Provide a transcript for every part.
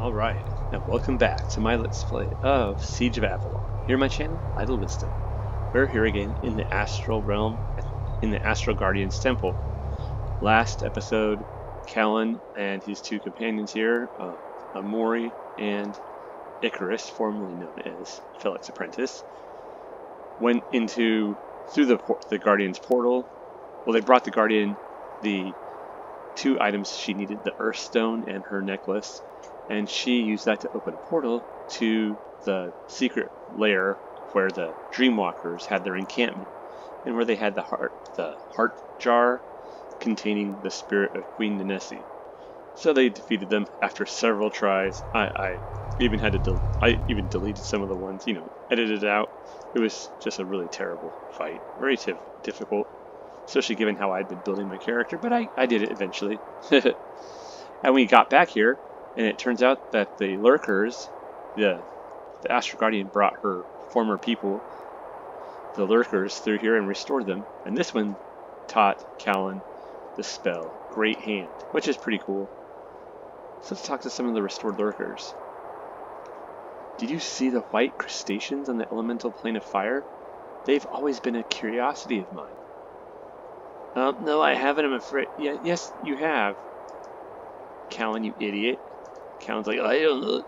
Alright, now welcome back to my Let's Play of Siege of Avalon. Here on my channel, Idle Wisdom. We're here again in the Astral realm, in the Astral Guardian's temple. Last episode, Callan and his two companions here, Amori and Icarus, formerly known as Felix Apprentice, went through the Guardian's portal. Well, they brought the Guardian the two items she needed, the Earthstone and her necklace, and she used that to open a portal to the secret lair where the Dreamwalkers had their encampment, and where they had the heart jar containing the spirit of Queen Nanesi. So they defeated them after several tries. I even deleted some of the ones, edited it out. It was just a really terrible fight, very difficult, especially given how I'd been building my character, but I did it eventually. And we got back here, and it turns out that the lurkers, the Astral Guardian brought her former people, the lurkers, through here and restored them. And this one taught Callan the spell Great Hand, which is pretty cool. So let's talk to some of the restored lurkers. Did you see the white crustaceans on the elemental plane of fire? They've always been a curiosity of mine. No, I haven't, I'm afraid. Yes, you have. Callan, you idiot. Callan's like, I don't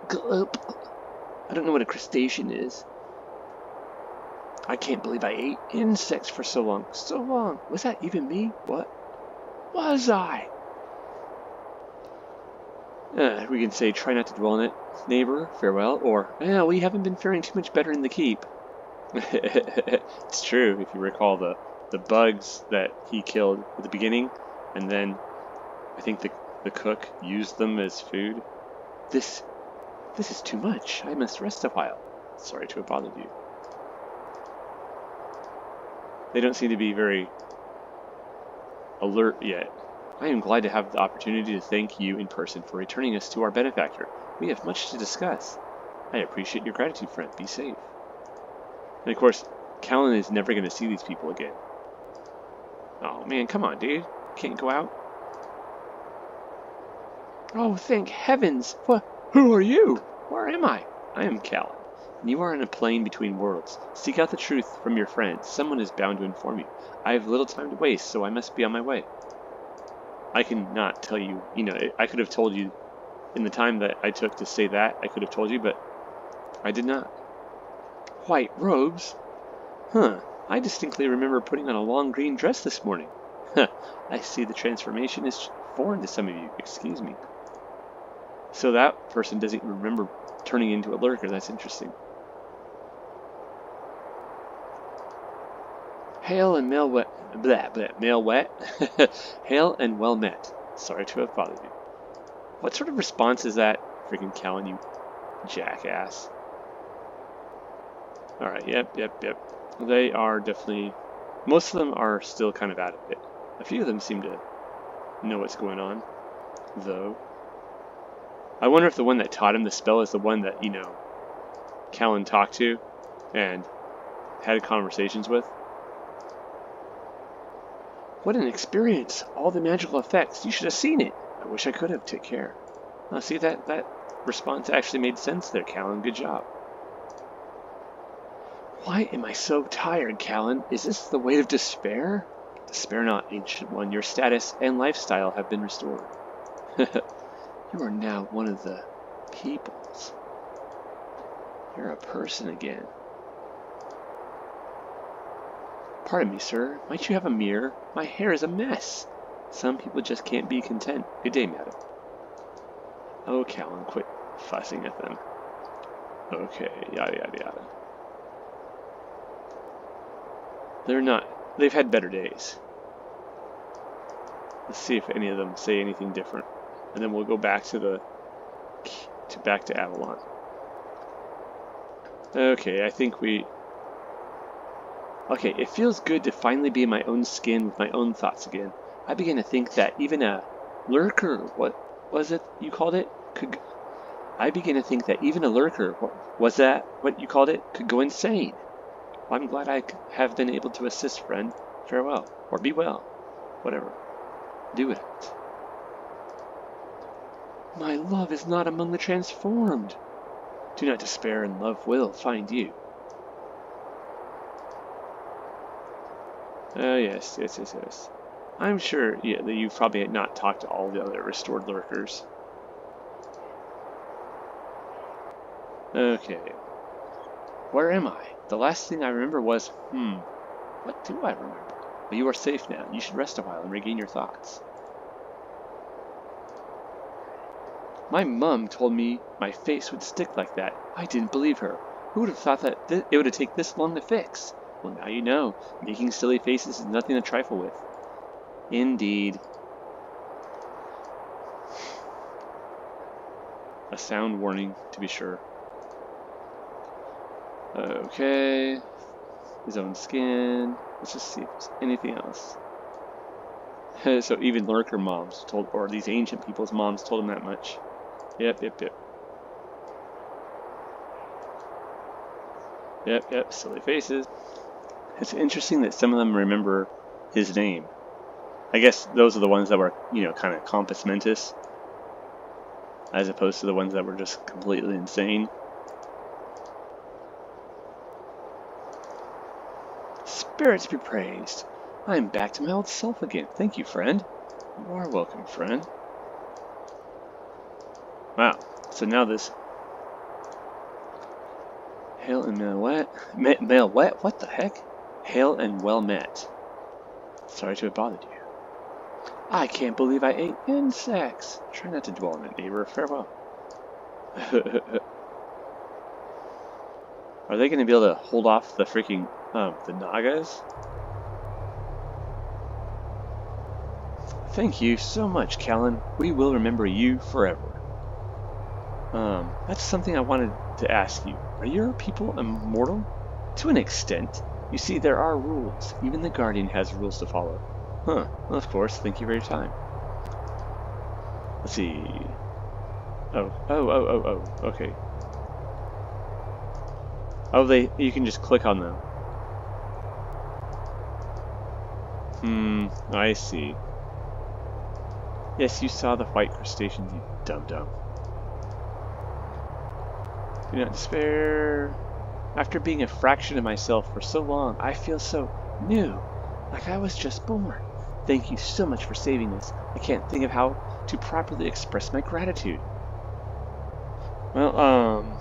know what a crustacean is. I can't believe I ate insects for so long. So long. Was that even me? What was I? We can say, try not to dwell on it, neighbor, farewell, or, we haven't been faring too much better in the keep. It's true, if you recall the bugs that he killed at the beginning, and then I think the cook used them as food. This is too much. I must rest a while. Sorry to have bothered you. They don't seem to be very alert yet. I am glad to have the opportunity to thank you in person for returning us to our benefactor. We have much to discuss. I appreciate your gratitude, friend. Be safe. And of course, Callan is never going to see these people again. Oh man, come on, dude. Can't go out? Oh, thank heavens! Who are you? Where am I? I am Callan, and you are on a plane between worlds. Seek out the truth from your friends. Someone is bound to inform you. I have little time to waste, so I must be on my way. I cannot tell you, I could have told you in the time that I took to say that, I could have told you, but I did not. White robes? Huh, I distinctly remember putting on a long green dress this morning. I see the transformation is foreign to some of you. Excuse me. So that person doesn't remember turning into a lurker. That's interesting. Hail and mail wet. Mail wet. Hail and well met. Sorry to have bothered you. What sort of response is that? Freaking Callan, you jackass. Alright, yep. They are definitely... Most of them are still kind of out of it. A few of them seem to know what's going on, though. I wonder if the one that taught him the spell is the one that, Callan talked to and had conversations with. What an experience! All the magical effects. You should have seen it. I wish I could have. Take care. See, that response actually made sense there, Callan. Good job. Why am I so tired, Callan? Is this the weight of despair? Despair not, ancient one. Your status and lifestyle have been restored. You are now one of the peoples. You're a person again. Pardon me, sir. Might you have a mirror? My hair is a mess. Some people just can't be content. Good day, madam. Oh, Callan, quit fussing at them. Okay, yada yada yada. They've had better days. Let's see if any of them say anything different. And then we'll go back to back to Avalon. Okay, I think Okay, it feels good to finally be in my own skin with my own thoughts again. I begin to think that even a lurker, what was it you called it? I begin to think that even a lurker, what you called it, could go insane. Well, I'm glad I have been able to assist, friend. Farewell, or be well. Whatever. Do it. My love is not among the transformed. Do not despair, and love will find you. Oh, yes. I'm sure that you've probably not talked to all the other restored lurkers. Okay. Where am I? The last thing I remember was, what do I remember? Well, you are safe now. You should rest a while and regain your thoughts. My mum told me my face would stick like that. I didn't believe her. Who would have thought that it would have taken this long to fix? Well, now you know. Making silly faces is nothing to trifle with. Indeed. A sound warning, to be sure. Okay. His own skin. Let's just see if there's anything else. So even lurker moms told, or these ancient people's moms told him that much. Yep. Yep, silly faces. It's interesting that some of them remember his name. I guess those are the ones that were, kind of compos mentis, as opposed to the ones that were just completely insane. Spirits be praised. I am back to my old self again. Thank you, friend. You are welcome, friend. Wow. So now this... Hail and male wet? Male wet? What the heck? Hail and well met. Sorry to have bothered you. I can't believe I ate insects. Try not to dwell on it, neighbor. Farewell. Are they going to be able to hold off the freaking, the Nagas? Thank you so much, Callan. We will remember you forever. That's something I wanted to ask you. Are your people immortal? To an extent. You see, there are rules. Even the Guardian has rules to follow. Huh. Well, of course. Thank you for your time. Let's see. Oh. Okay. Oh, you can just click on them. I see. Yes, you saw the white crustaceans, you dum-dum. Do not despair. After being a fraction of myself for so long, I feel so new, like I was just born. Thank you so much for saving us. I can't think of how to properly express my gratitude. Well,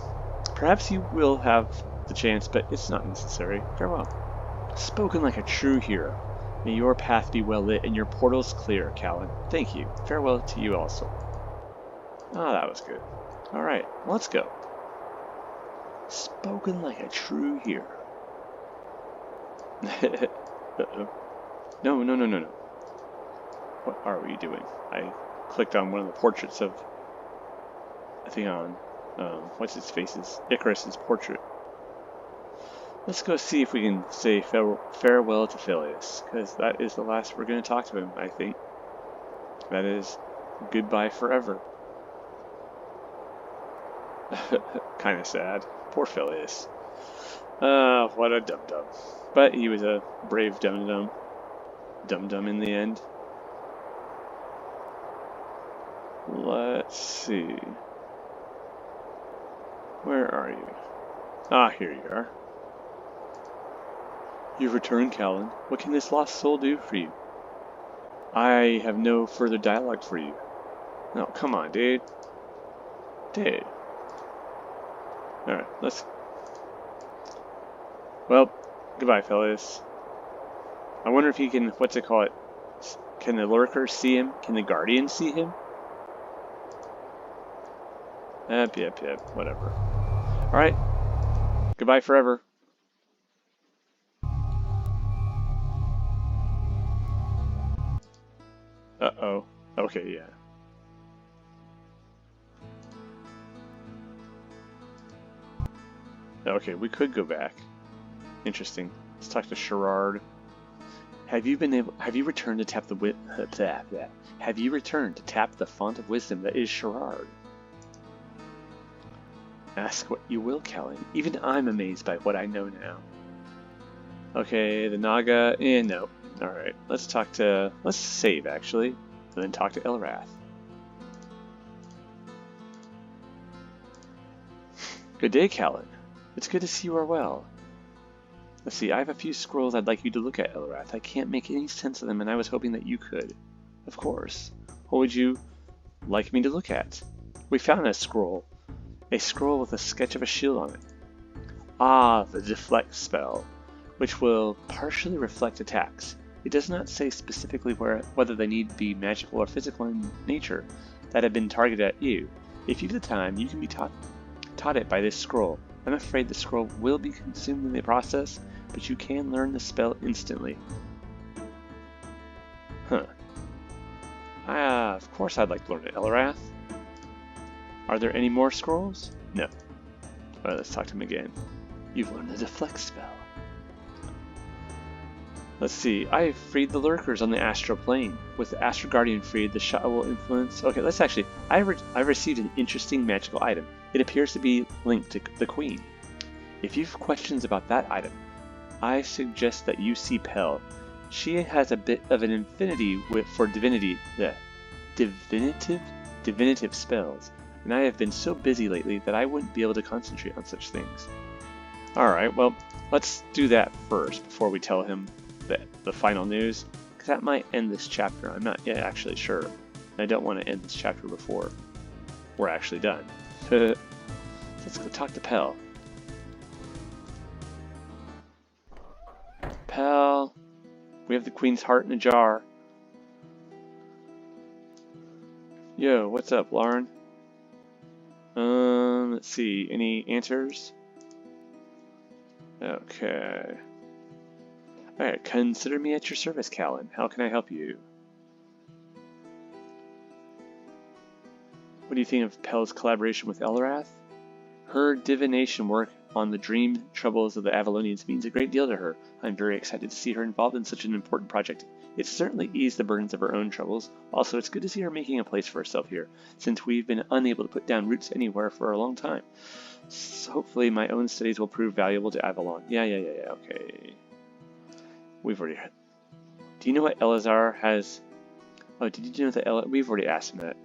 perhaps you will have the chance, but it's not necessary. Farewell. Spoken like a true hero. May your path be well lit and your portals clear, Callan. Thank you. Farewell to you also. Ah, that was good. Alright, let's go. Spoken like a true hero. Uh-oh. No. What are we doing? I clicked on one of the portraits of, I think on, what's his face's? Icarus's portrait. Let's go see if we can say farewell to Felious, because that is the last we're going to talk to him, I think. That is goodbye forever. Kind of sad. Poor Felious. What a dum-dum. But he was a brave dum-dum. Dum-dum in the end. Let's see. Where are you? Ah, here you are. You've returned, Callan. What can this lost soul do for you? I have no further dialogue for you. No, come on, dude. Dude. Alright, let's... Well, goodbye, fellas. I wonder if he can... What's it called? Can the lurkers see him? Can the Guardian see him? Yep. Whatever. Alright. Goodbye forever. Uh-oh. Okay, yeah. Okay, we could go back. Interesting. Let's talk to Sherard. Have you returned to tap the Have you returned to tap the font of wisdom that is Sherard? Ask what you will, Callan. Even I'm amazed by what I know now. Okay, the Naga. No. Alright, let's save, actually. And then talk to Elarath. Good day, Callan. It's good to see you are well. Let's see, I have a few scrolls I'd like you to look at, Elarath. I can't make any sense of them, and I was hoping that you could. Of course. What would you like me to look at? We found a scroll with a sketch of a shield on it. Ah, the deflect spell, which will partially reflect attacks. It does not say specifically whether they need to be magical or physical in nature that have been targeted at you. If you have the time, you can be taught it by this scroll. I'm afraid the scroll will be consumed in the process, but you can learn the spell instantly. Huh. Of course I'd like to learn it, Elarath. Are there any more scrolls? No. Alright, let's talk to him again. You've learned the deflect spell. Let's see, I freed the lurkers on the astral plane. With the astral guardian freed, the shot will influence... Okay, let's actually... I've received an interesting magical item. It appears to be linked to the queen. If you have questions about that item, I suggest that you see Pel. She has a bit of an affinity for divinative spells, and I have been so busy lately that I wouldn't be able to concentrate on such things. Alright, well, let's do that first before we tell him the final news, because that might end this chapter. I'm not yet actually sure. I don't want to end this chapter before we're actually done. Let's go talk to Pel. Pel, we have the queen's heart in a jar. Yo, what's up, Lauren? Let's see, any answers? Okay. Alright, consider me at your service, Callan. How can I help you? What do you think of Pel's collaboration with Elarath? Her divination work on the dream troubles of the Avalonians means a great deal to her. I'm very excited to see her involved in such an important project. It's certainly eased the burdens of her own troubles. Also, it's good to see her making a place for herself here, since we've been unable to put down roots anywhere for a long time. So hopefully my own studies will prove valuable to Avalon. Yeah, okay. We've already... Do you know what Elazar has... Oh, did you know that We've already asked him that.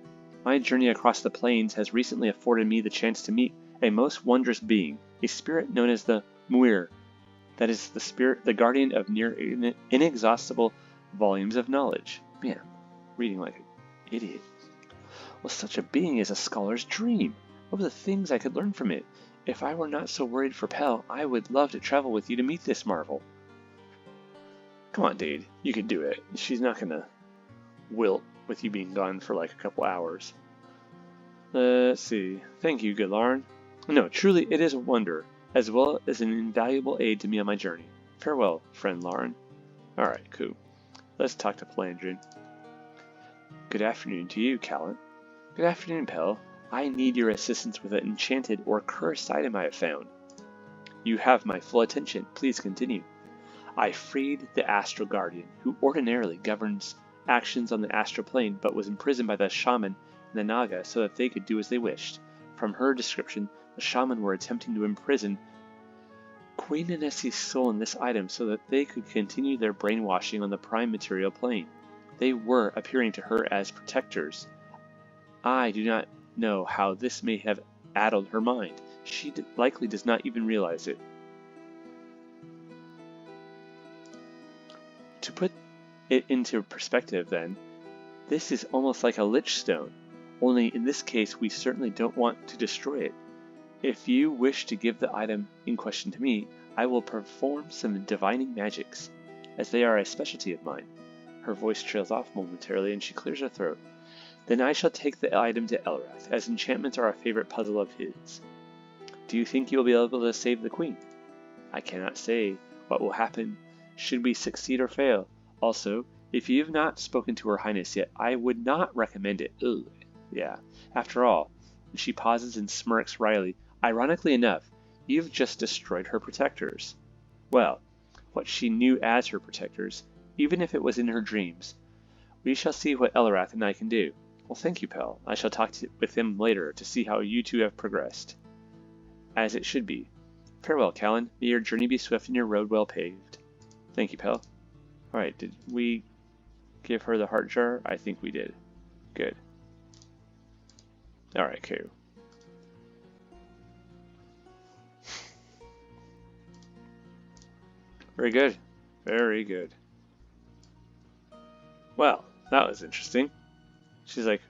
My journey across the plains has recently afforded me the chance to meet a most wondrous being, a spirit known as the Muir. That is the guardian of near inexhaustible volumes of knowledge. Man, reading like an idiot. Well, such a being is a scholar's dream. What were the things I could learn from it? If I were not so worried for Pel, I would love to travel with you to meet this marvel. Come on, dude. You can do it. She's not gonna wilt with you being gone for like a couple hours. Let's see. Thank you, good Lauren. No, truly it is a wonder, as well as an invaluable aid to me on my journey. Farewell, friend Lauren. Alright, cool. Let's talk to Pellandrian. Good afternoon to you, Callan. Good afternoon, Pel. I need your assistance with an enchanted or cursed item I have found. You have my full attention. Please continue. I freed the Astral Guardian, who ordinarily governs actions on the astral plane, but was imprisoned by the shaman and the Naga so that they could do as they wished. From her description, the shaman were attempting to imprison Queen Nanesi's soul in this item so that they could continue their brainwashing on the prime material plane. They were appearing to her as protectors. I do not know how this may have addled her mind. She likely does not even realize it. To put it into perspective then, this is almost like a lich stone, only in this case we certainly don't want to destroy it. If you wish to give the item in question to me, I will perform some divining magics, as they are a specialty of mine. Her voice trails off momentarily and she clears her throat. Then I shall take the item to Elarath, as enchantments are a favorite puzzle of his. Do you think you will be able to save the queen? I cannot say what will happen should we succeed or fail. Also, if you have not spoken to her highness yet, I would not recommend it. Ugh. Yeah. After all, and she pauses and smirks wryly, ironically enough, you've just destroyed her protectors. Well, what she knew as her protectors, even if it was in her dreams. We shall see what Elarath and I can do. Well, thank you, Pel. I shall talk with him later to see how you two have progressed. As it should be. Farewell, Callan. May your journey be swift and your road well paved. Thank you, Pel. Alright, did we give her the heart jar? I think we did. Good. Alright, cool. Very good. Very good. Well, that was interesting. She's like,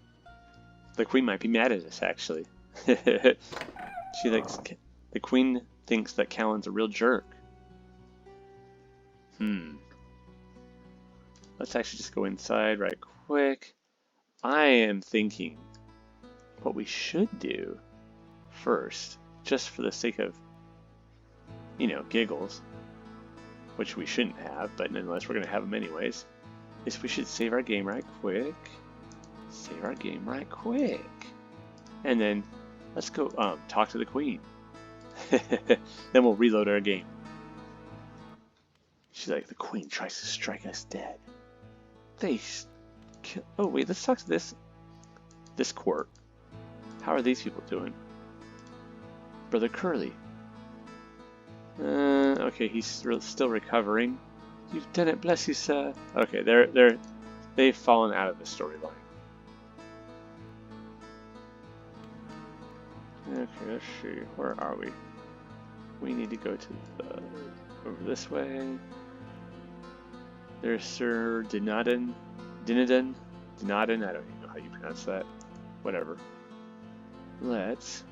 the queen might be mad at us, actually. She likes, the queen thinks that Callan's a real jerk. Let's actually just go inside right quick. I am thinking what we should do first, just for the sake of, you know, giggles, which we shouldn't have, but nonetheless we're going to have them anyways, is we should save our game right quick. Save our game right quick. And then let's go talk to the queen. Then we'll reload our game. She's like, the queen tries to strike us dead. Oh wait, let's talk to this court. How are these people doing? Brother Curly. Okay, he's still recovering. You've done it, bless you, sir. Okay, they've fallen out of the storyline. Okay, let's see. Where are we? We need to go to over this way. There's Sir Dinadan. I don't even know how you pronounce that. Whatever. Let's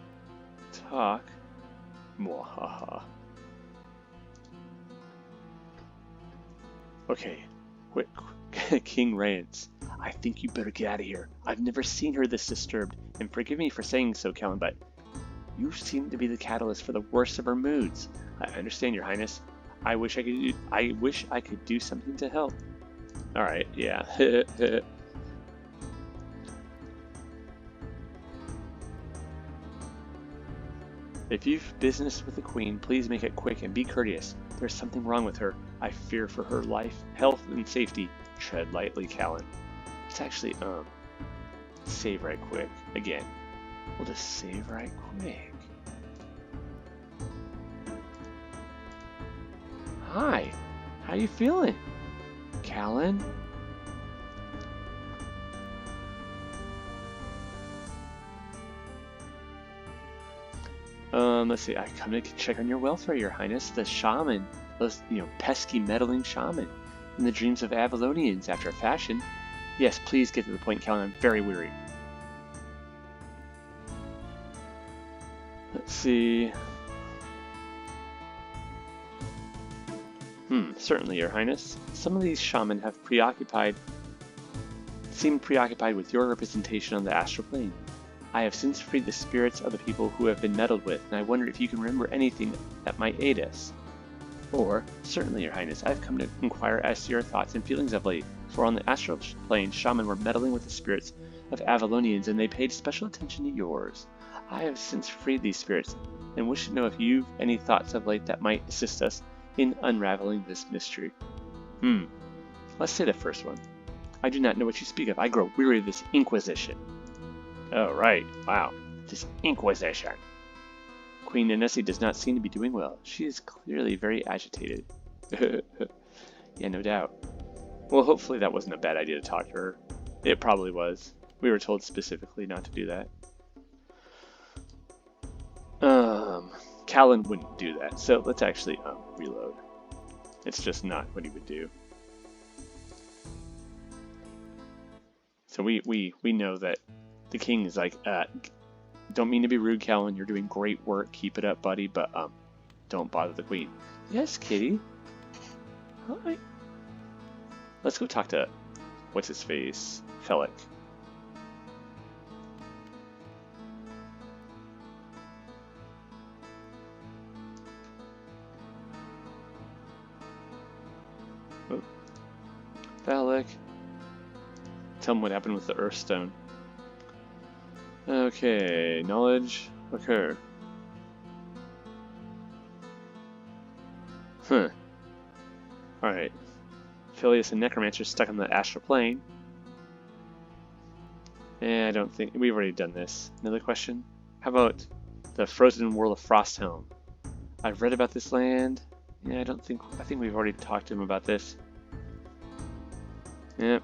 talk. Mwahaha. Okay, quick. King Rance. I think you better get out of here. I've never seen her this disturbed, and forgive me for saying so, Callan, but you seem to be the catalyst for the worst of her moods. I understand, Your Highness. I wish I could do something to help. All right, yeah. If you've business with the Queen, please make it quick and be courteous. There's something wrong with her. I fear for her life, health, and safety. Tread lightly, Callan. Let's actually save right quick. Again, we'll just save right quick. Hi, how you feeling, Callan? Let's see. I come to check on your welfare, Your Highness. The shaman, those pesky meddling shaman, in the dreams of Avalonians after a fashion. Yes, please get to the point, Callan. I'm very weary. Let's see. Certainly, Your Highness. Some of these shaman have seemed preoccupied with your representation on the astral plane. I have since freed the spirits of the people who have been meddled with, and I wonder if you can remember anything that might aid us. Or, certainly, Your Highness, I've come to inquire as to your thoughts and feelings of late, for on the astral plane, shaman were meddling with the spirits of Avalonians, and they paid special attention to yours. I have since freed these spirits, and wish to know if you've any thoughts of late that might assist us in unraveling this mystery. Let's say the first one. I do not know what you speak of. I grow weary of this inquisition. Oh, right. Wow. This inquisition. Queen Nanesi does not seem to be doing well. She is clearly very agitated. Yeah, no doubt. Well, hopefully that wasn't a bad idea to talk to her. It probably was. We were told specifically not to do that. Callan wouldn't do that, so let's actually reload. It's just not what he would do. So we know that the king is like, don't mean to be rude, Callan. You're doing great work. Keep it up, buddy. But don't bother the queen. Yes, kitty. Hi. Let's go talk to what's his face, Felic. Oh. Felic. Tell him what happened with the Earthstone. Okay, knowledge occur. Alright. Felious and Necromancer stuck on the astral plane. I don't think we've already done this. Another question? How about the frozen world of Frosthelm? I've read about this land. Yeah, I think we've already talked to him about this. Yep.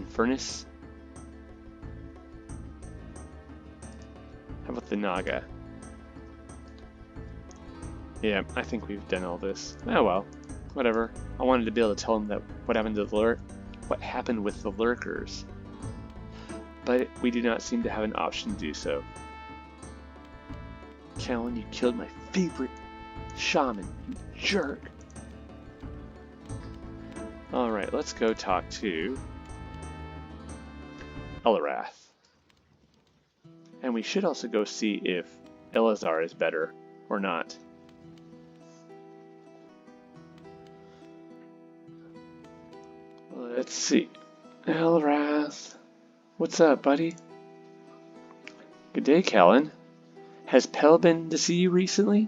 Furnace. How about the Naga? Yeah, I think we've done all this. Oh well, whatever. I wanted to be able to tell him that what happened to what happened with the lurkers, but we do not seem to have an option to do so. Callan, you killed my favorite shaman, you jerk. Alright, let's go talk to Elarath. And we should also go see if Elazar is better or not. Let's see. Elarath. What's up, buddy? Good day, Callan. Has Pel been to see you recently?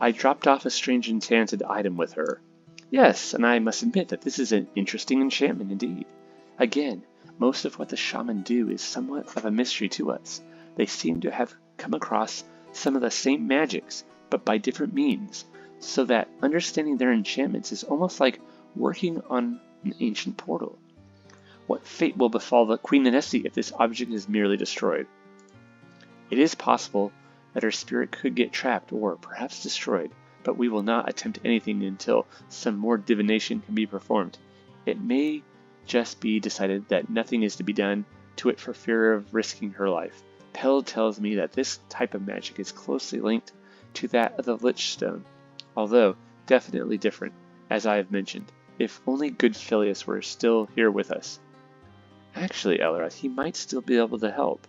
I dropped off a strange enchanted item with her. Yes, and I must admit that this is an interesting enchantment indeed. Again, most of what the shaman do is somewhat of a mystery to us. They seem to have come across some of the same magics, but by different means, so that understanding their enchantments is almost like working on an ancient portal. What fate will befall the Queen Nanesi if this object is merely destroyed? It is possible that her spirit could get trapped or perhaps destroyed, but we will not attempt anything until some more divination can be performed. It may just be decided that nothing is to be done to it for fear of risking her life. Pel tells me that this type of magic is closely linked to that of the lich stone, although definitely different, as I have mentioned. If only good Felious were still here with us. Actually, Elarath, he might still be able to help.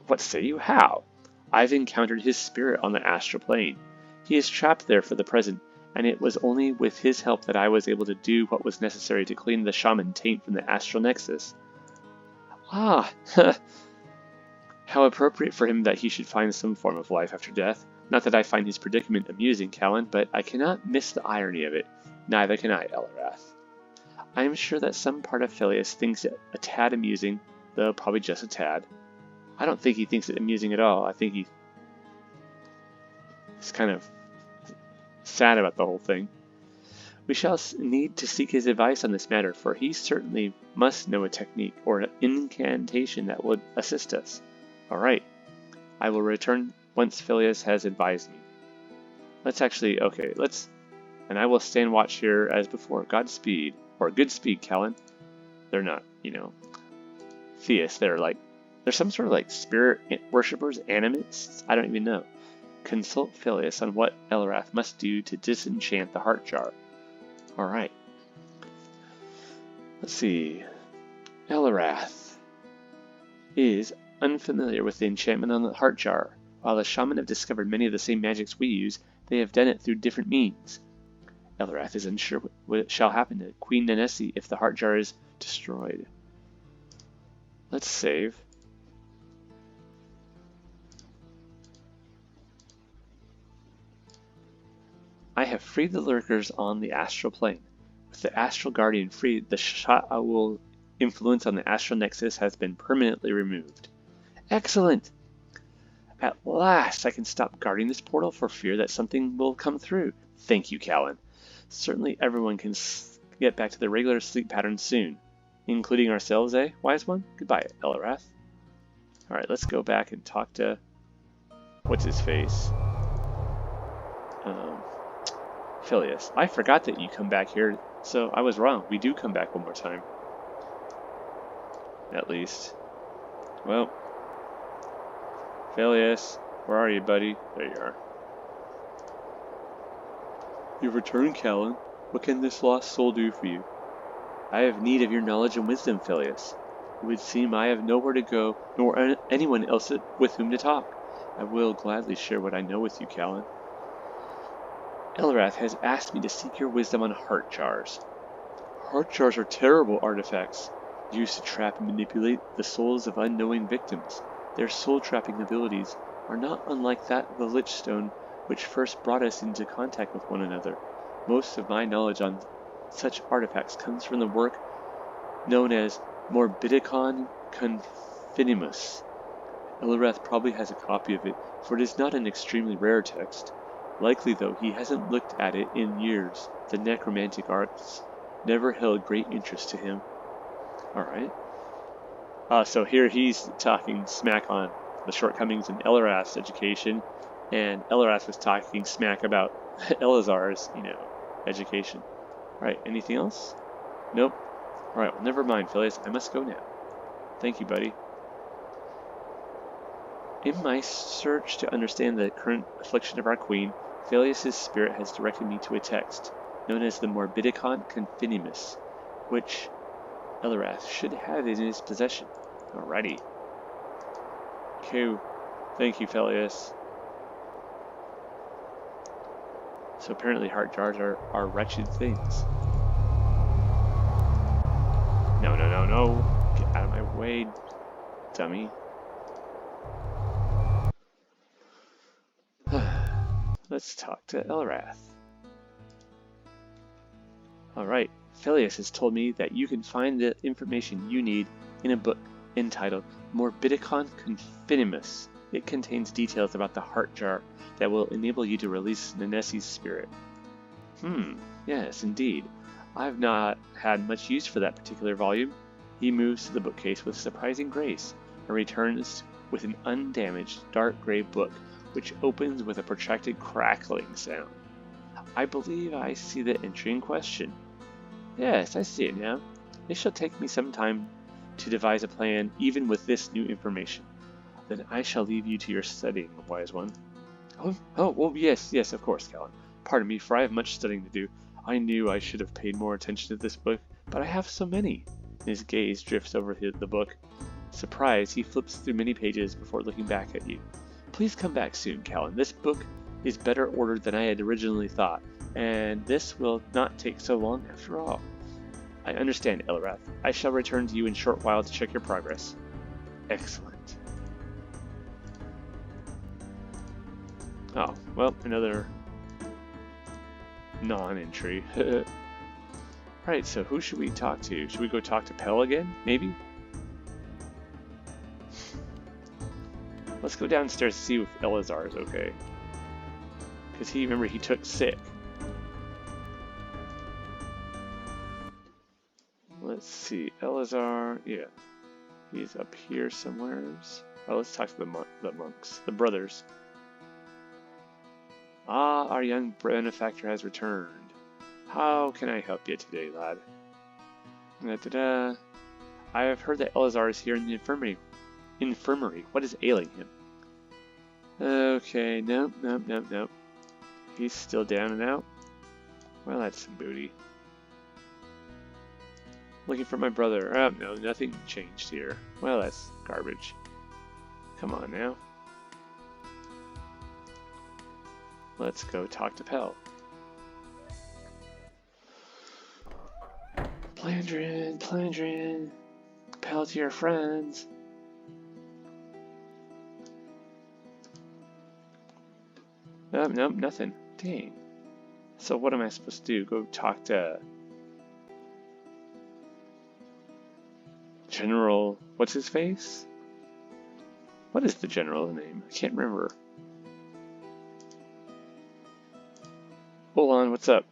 What say you? How? I've encountered his spirit on the astral plane. He is trapped there for the present, and it was only with his help that I was able to do what was necessary to clean the shaman taint from the astral nexus. Ah, how appropriate for him that he should find some form of life after death. Not that I find his predicament amusing, Callan, but I cannot miss the irony of it. Neither can I, Elarath. I am sure that some part of Felious thinks it a tad amusing, though probably just a tad. I don't think he thinks it amusing at all. I think he's kind of sad about the whole thing. We shall need to seek his advice on this matter, for he certainly must know a technique or an incantation that would assist us. Alright, I will return once Felious has advised me. And I will stand watch here as before. Godspeed, or good speed, Callan. They're not, theists, they're some sort of like spirit worshippers, animists, I don't even know. Consult Felious on what Elarath must do to disenchant the heart jar. Alright. Let's see. Elarath is unfamiliar with the enchantment on the heart jar. While the shaman have discovered many of the same magics we use, they have done it through different means. Elarath is unsure what shall happen to Queen Nanesi if the heart jar is destroyed. Let's save. I have freed the lurkers on the astral plane. With the astral guardian freed, the sha'mans influence on the astral nexus has been permanently removed. Excellent! At last I can stop guarding this portal for fear that something will come through. Thank you, Callan. Certainly everyone can get back to their regular sleep pattern soon. Including ourselves, eh, wise one? Goodbye, Elarath. Alright, let's go back and talk to... what's his face? Felious. I forgot that you come back here, so I was wrong. We do come back one more time. At least. Well. Felious, where are you, buddy? There you are. You've returned, Callan. What can this lost soul do for you? I have need of your knowledge and wisdom, Felious. It would seem I have nowhere to go, nor anyone else with whom to talk. I will gladly share what I know with you, Callan. Elarath has asked me to seek your wisdom on heart jars. Heart jars are terrible artifacts, used to trap and manipulate the souls of unknowing victims. Their soul-trapping abilities are not unlike that of the lich stone, which first brought us into contact with one another. Most of my knowledge on such artifacts comes from the work known as Morbidicon Confinimus. Elarath probably has a copy of it, for it is not an extremely rare text. Likely, though, he hasn't looked at it in years. The necromantic arts never held great interest to him. Alright. So here he's talking smack on the shortcomings in Elarath's education, And Elarath was talking smack about Elazar's, education. Alright, anything else? Nope. Alright, well, never mind, Felious. I must go now. Thank you, buddy. In my search to understand the current affliction of our queen, Felious' spirit has directed me to a text known as the Morbidicon Confinimus, which Elarath should have in his possession. Alrighty. Cool. Thank you, Felious. So apparently heart jars are wretched things. No, no, no, no. Get out of my way, dummy. Let's talk to Elarath. Alright, Felious has told me that you can find the information you need in a book entitled Morbidicon Confinimus. It contains details about the heart jar that will enable you to release Nanesi's spirit. Yes, indeed. I've not had much use for that particular volume. He moves to the bookcase with surprising grace and returns with an undamaged dark gray book which opens with a protracted crackling sound. I believe I see the entry in question. Yes, I see it now. It shall take me some time to devise a plan even with this new information. Then I shall leave you to your studying, wise one. Oh, yes, of course, Callan. Pardon me, for I have much studying to do. I knew I should have paid more attention to this book, but I have so many. His gaze drifts over the book. Surprised, he flips through many pages before looking back at you. Please come back soon, Callan. This book is better ordered than I had originally thought, and this will not take so long after all. I understand, Elarath. I shall return to you in a short while to check your progress. Excellent. Oh, well, another non-entry. Right, so who should we talk to? Should we go talk to Pel again, maybe? Let's go downstairs to see if Elazar is okay. Because remember, he took sick. Let's see, Elazar, yeah. He's up here somewhere. Oh, let's talk to the monks, the brothers. Ah, our young benefactor has returned. How can I help you today, lad? I have heard that Elazar is here in the infirmary. What is ailing him? Okay, nope. He's still down and out. Well, that's some booty. Looking for my brother. Oh, no, nothing changed here. Well, that's garbage. Come on now. Let's go talk to Pel. Pellandrian. Pel to your friends. Nope, nothing. Dang. So what am I supposed to do? Go talk to General... What's his face? What is the general's name? I can't remember. Hold on, what's up?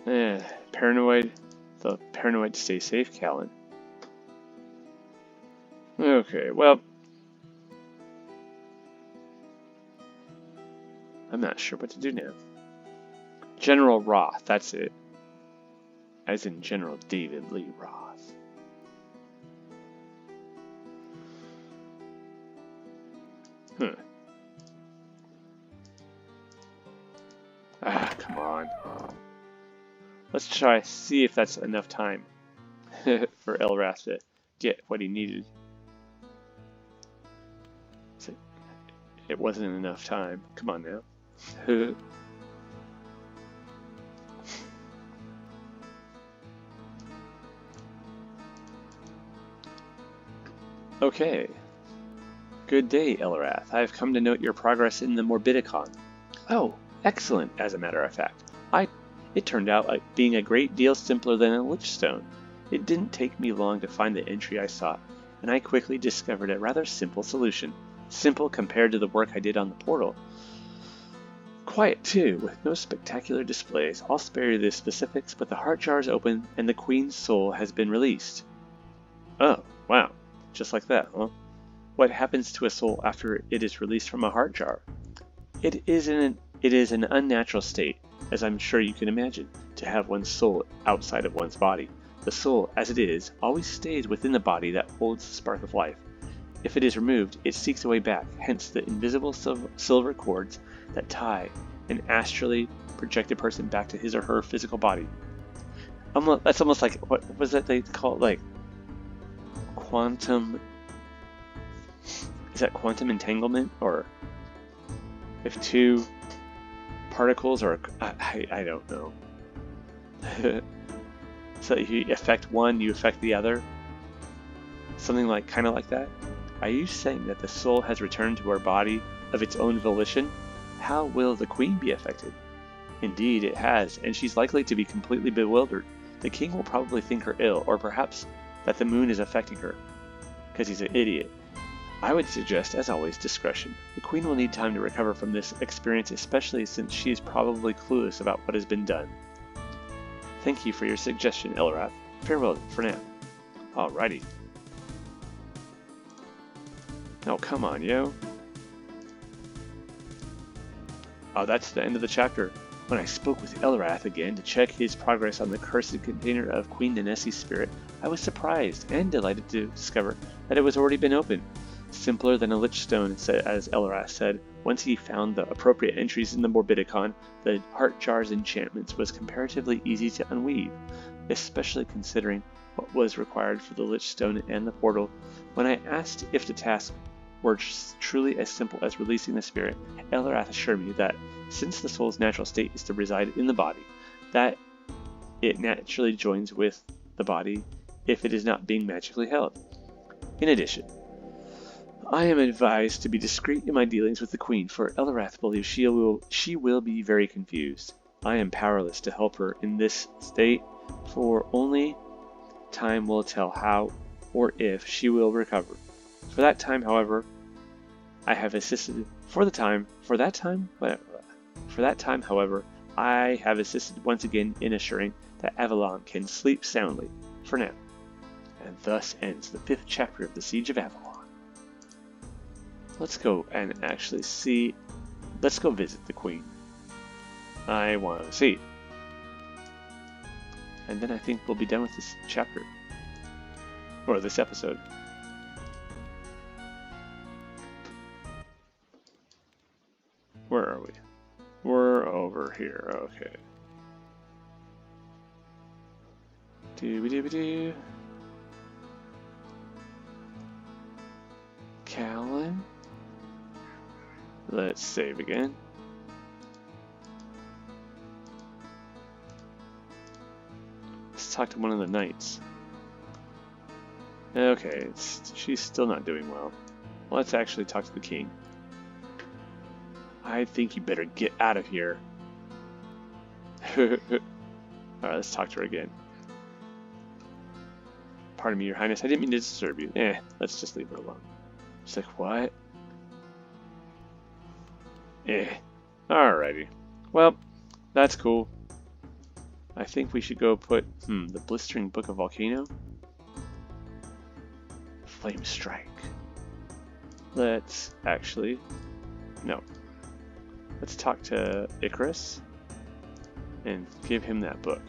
Paranoid. The paranoid to stay safe, Callan. Okay, well... I'm not sure what to do now. General Roth, that's it. As in General David Lee Roth. Ah, come on. Let's try see if that's enough time for Elarath to get what he needed. So it wasn't enough time. Come on now. Okay. Good day, Elarath. I have come to note your progress in the Morbidicon. Oh, excellent, as a matter of fact. It turned out like being a great deal simpler than a lich stone. It didn't take me long to find the entry I sought, and I quickly discovered a rather simple solution. Simple compared to the work I did on the portal. Quiet too, with no spectacular displays. I'll spare you the specifics, but the heart jar is open and the queen's soul has been released. Oh, wow. Just like that, huh? What happens to a soul after it is released from a heart jar? It is an unnatural state, as I'm sure you can imagine, to have one's soul outside of one's body. The soul, as it is, always stays within the body that holds the spark of life. If it is removed, it seeks a way back, hence the invisible silver cords that tie an astrally projected person back to his or her physical body. That's almost like, what was that they call it, like quantum, is that quantum entanglement? Or if two particles, or I don't know. So if you affect one, you affect the other. Something like, kind of like that. Are you saying that the soul has returned to her body of its own volition? How will the queen be affected? Indeed, it has, and she's likely to be completely bewildered. The king will probably think her ill, or perhaps that the moon is affecting her, because he's an idiot. I would suggest, as always, discretion. The queen will need time to recover from this experience, especially since she is probably clueless about what has been done. Thank you for your suggestion, Elarath. Farewell for now. Alrighty. Oh, come on, yo. Oh, that's the end of the chapter. When I spoke with Elarath again to check his progress on the cursed container of Queen Nanesi's spirit, I was surprised and delighted to discover that it was already been opened. Simpler than a lich stone, as Elarath said. Once he found the appropriate entries in the Morbidicon, the heart jar's enchantments was comparatively easy to unweave, especially considering what was required for the lich stone and the portal. When I asked if the task were truly as simple as releasing the spirit, Elarath assured me that since the soul's natural state is to reside in the body, that it naturally joins with the body if it is not being magically held. In addition, I am advised to be discreet in my dealings with the queen, for Elarath believes she will be very confused. I am powerless to help her in this state, for only time will tell how or if she will recover. For that time, however, I have assisted once again in assuring that Avalon can sleep soundly for now. And thus ends the 5th chapter of the Siege of Avalon. Let's go and actually see. Let's go visit the queen. I want to see. And then I think we'll be done with this chapter. Or this episode. Where are we? We're over here, okay. Dooby-dooby-doo. Callan. Let's save again. Let's talk to one of the knights. Okay, she's still not doing well. Let's actually talk to the king. I think you better get out of here. Alright, let's talk to her again. Pardon me, your highness, I didn't mean to disturb you. Let's just leave her alone. She's like, what? Alrighty. Well, that's cool. I think we should go put, the Blistering Book of Volcano. Flame Strike. Let's actually, no. Let's talk to Icarus and give him that book.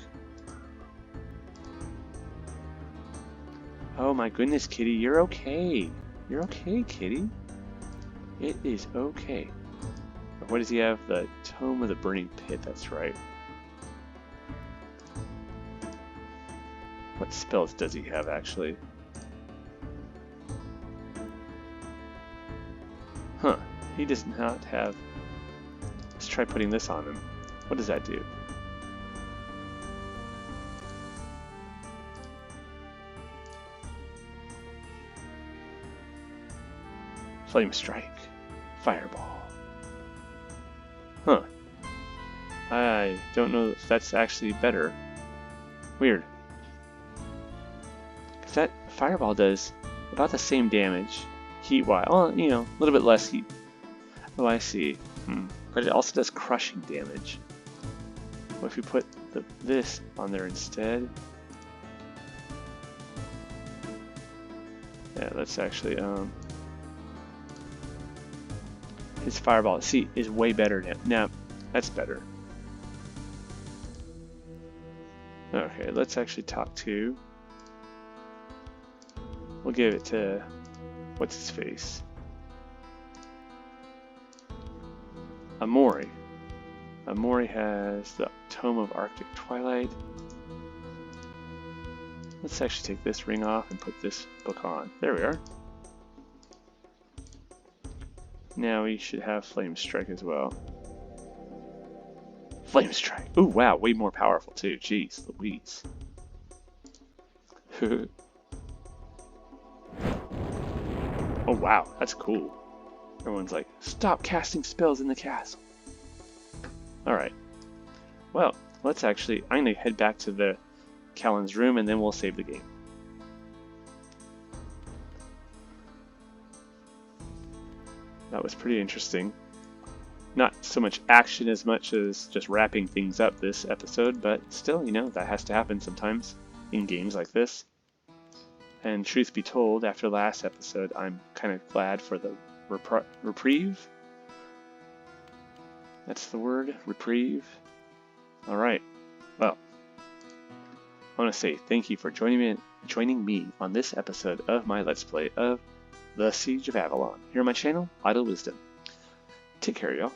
Oh my goodness, Kitty, you're okay. You're okay, Kitty. It is okay. What does he have? The Tome of the Burning Pit, that's right. What spells does he have, actually? Huh, he does not have... Let's try putting this on him. What does that do? Flame Strike. Fireball. Huh. I don't know if that's actually better. Weird. Because that Fireball does about the same damage heat-wise. Well, you know, a little bit less heat. Oh, I see. But it also does crushing damage. What if we put this on there instead? Yeah, let's actually, his fireball. See, is way better now. Now, that's better. Okay, let's actually talk to... We'll give it to... What's his face? Amori. Amori has the Tome of Arctic Twilight. Let's actually take this ring off and put this book on. There we are. Now we should have Flame Strike as well. Flame Strike! Ooh, wow, way more powerful too. Jeez Louise. Oh wow, that's cool. Everyone's like, stop casting spells in the castle. Alright. Well, let's actually... I'm going to head back to the Callan's room and then we'll save the game. That was pretty interesting. Not so much action as much as just wrapping things up this episode, but still, you know, that has to happen sometimes in games like this. And truth be told, after last episode, I'm kind of glad for the reprieve. That's the word, reprieve. Alright, well, I want to say thank you for joining me on this episode of my Let's Play of The Siege of Avalon. Here on my channel, Idle Wisdom. Take care, y'all.